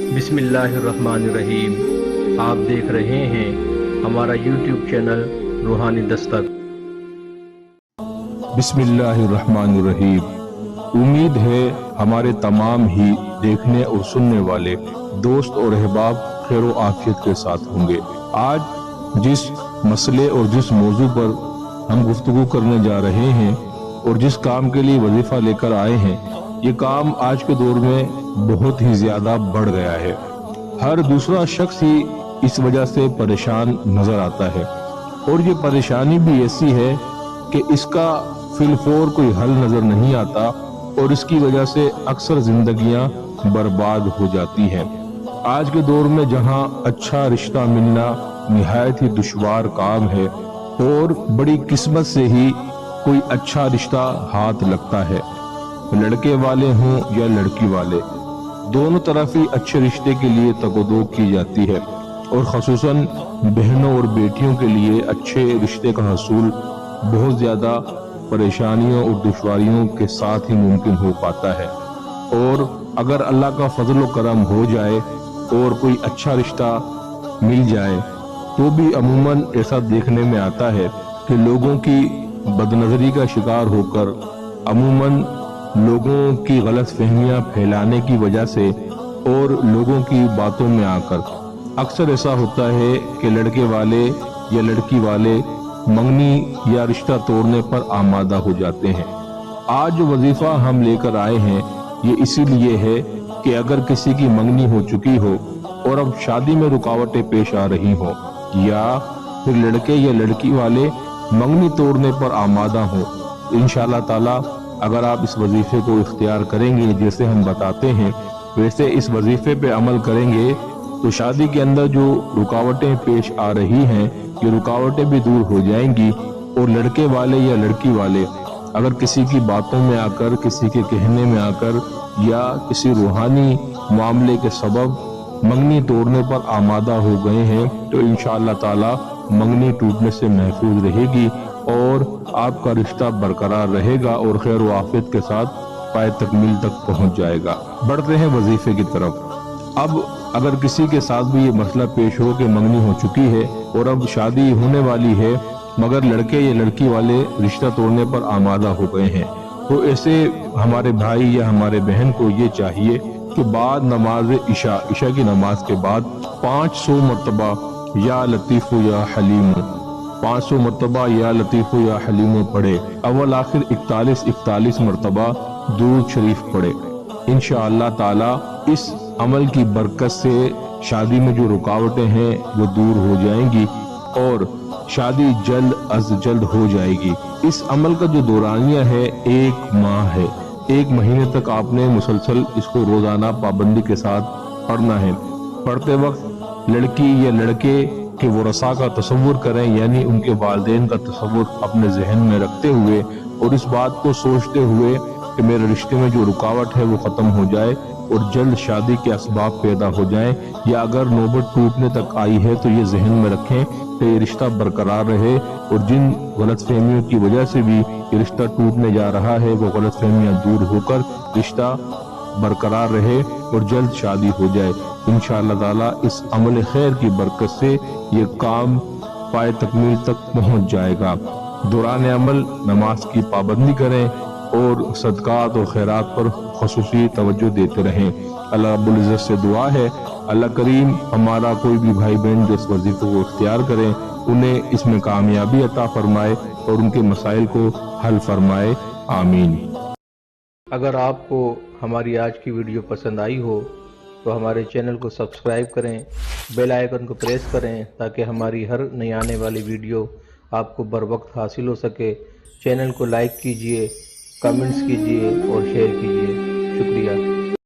بسم اللہ الرحمن الرحیم، آپ دیکھ رہے ہیں ہمارا یوٹیوب چینل روحانی دستک۔ بسم اللہ الرحمن الرحیم۔ امید ہے ہمارے تمام ہی دیکھنے اور سننے والے دوست اور احباب خیر و عافیت کے ساتھ ہوں گے۔ آج جس مسئلے اور جس موضوع پر ہم گفتگو کرنے جا رہے ہیں اور جس کام کے لیے وظیفہ لے کر آئے ہیں، یہ کام آج کے دور میں بہت ہی زیادہ بڑھ گیا ہے۔ ہر دوسرا شخص ہی اس وجہ سے پریشان نظر آتا ہے، اور یہ پریشانی بھی ایسی ہے کہ اس کا فی الفور کوئی حل نظر نہیں آتا، اور اس کی وجہ سے اکثر زندگیاں برباد ہو جاتی ہیں۔ آج کے دور میں جہاں اچھا رشتہ ملنا نہایت ہی دشوار کام ہے، اور بڑی قسمت سے ہی کوئی اچھا رشتہ ہاتھ لگتا ہے، لڑکے والے ہوں یا لڑکی والے، دونوں طرف ہی اچھے رشتے کے لیے تگ و دو کی جاتی ہے، اور خصوصاً بہنوں اور بیٹیوں کے لیے اچھے رشتے کا حصول بہت زیادہ پریشانیوں اور دشواریوں کے ساتھ ہی ممکن ہو پاتا ہے۔ اور اگر اللہ کا فضل و کرم ہو جائے اور کوئی اچھا رشتہ مل جائے تو بھی عموماً ایسا دیکھنے میں آتا ہے کہ لوگوں کی بدنظری کا شکار ہو کر، عموماً لوگوں کی غلط فہمیاں پھیلانے کی وجہ سے اور لوگوں کی باتوں میں آ کر اکثر ایسا ہوتا ہے کہ لڑکے والے یا لڑکی والے منگنی یا رشتہ توڑنے پر آمادہ ہو جاتے ہیں۔ آج جو وظیفہ ہم لے کر آئے ہیں یہ اسی لیے ہے کہ اگر کسی کی منگنی ہو چکی ہو اور اب شادی میں رکاوٹیں پیش آ رہی ہوں، یا پھر لڑکے یا لڑکی والے منگنی توڑنے پر آمادہ ہوں، انشاءاللہ تعالی اگر آپ اس وظیفے کو اختیار کریں گے، جیسے ہم بتاتے ہیں ویسے اس وظیفے پہ عمل کریں گے، تو شادی کے اندر جو رکاوٹیں پیش آ رہی ہیں یہ رکاوٹیں بھی دور ہو جائیں گی، اور لڑکے والے یا لڑکی والے اگر کسی کی باتوں میں آ کر، کسی کے کہنے میں آ کر یا کسی روحانی معاملے کے سبب منگنی توڑنے پر آمادہ ہو گئے ہیں تو انشاءاللہ تعالی منگنی ٹوٹنے سے محفوظ رہے گی، اور آپ کا رشتہ برقرار رہے گا اور خیر و عافیت کے ساتھ پائے تکمیل تک پہنچ جائے گا۔ بڑھتے ہیں وظیفے کی طرف۔ اب اگر کسی کے ساتھ بھی یہ مسئلہ پیش ہو کہ منگنی ہو چکی ہے اور اب شادی ہونے والی ہے مگر لڑکے یا لڑکی والے رشتہ توڑنے پر آمادہ ہو گئے ہیں، تو ایسے ہمارے بھائی یا ہمارے بہن کو یہ چاہیے کہ بعد نماز عشاء کی نماز کے بعد 500 مرتبہ یا لطیف یا حلیم 500 مرتبہ یا لطیف یا حلیم پڑھے، اول آخر 41 مرتبہ درود شریف پڑھے۔ انشاءاللہ تعالی اس عمل کی برکت سے شادی میں جو رکاوٹیں ہیں وہ دور ہو جائیں گی اور شادی جلد از جلد ہو جائے گی۔ اس عمل کا جو دورانیہ ہے 1 ماہ ہے، 1 مہینے تک آپ نے مسلسل اس کو روزانہ پابندی کے ساتھ پڑھنا ہے۔ پڑھتے وقت لڑکی یا لڑکے کے ورثاء کا تصور کریں، یعنی ان کے والدین کا تصور اپنے ذہن میں رکھتے ہوئے اور اس بات کو سوچتے ہوئے کہ میرے رشتے میں جو رکاوٹ ہے وہ ختم ہو جائے اور جلد شادی کے اسباب پیدا ہو جائیں، یا اگر نوبت ٹوٹنے تک آئی ہے تو یہ ذہن میں رکھیں کہ یہ رشتہ برقرار رہے، اور جن غلط فہمیوں کی وجہ سے بھی یہ رشتہ ٹوٹنے جا رہا ہے وہ غلط فہمیاں دور ہو کر رشتہ برقرار رہے اور جلد شادی ہو جائے۔ انشاءاللہ تعالی اس عمل خیر کی برکت سے یہ کام پائے تکمیل تک پہنچ جائے گا۔ دوران عمل نماز کی پابندی کریں اور صدقات اور خیرات پر خصوصی توجہ دیتے رہیں۔ اللہ رب العزت سے دعا ہے اللہ کریم ہمارا کوئی بھی بھائی بہن جو اس وظیفے کو اختیار کریں انہیں اس میں کامیابی عطا فرمائے اور ان کے مسائل کو حل فرمائے، آمین۔ اگر آپ کو ہماری آج کی ویڈیو پسند آئی ہو تو ہمارے چینل کو سبسکرائب کریں، بیل آئیکن کو پریس کریں تاکہ ہماری ہر نئی آنے والی ویڈیو آپ کو بر وقت حاصل ہو سکے۔ چینل کو لائک کیجئے، کمنٹس کیجئے اور شیئر کیجئے۔ شکریہ۔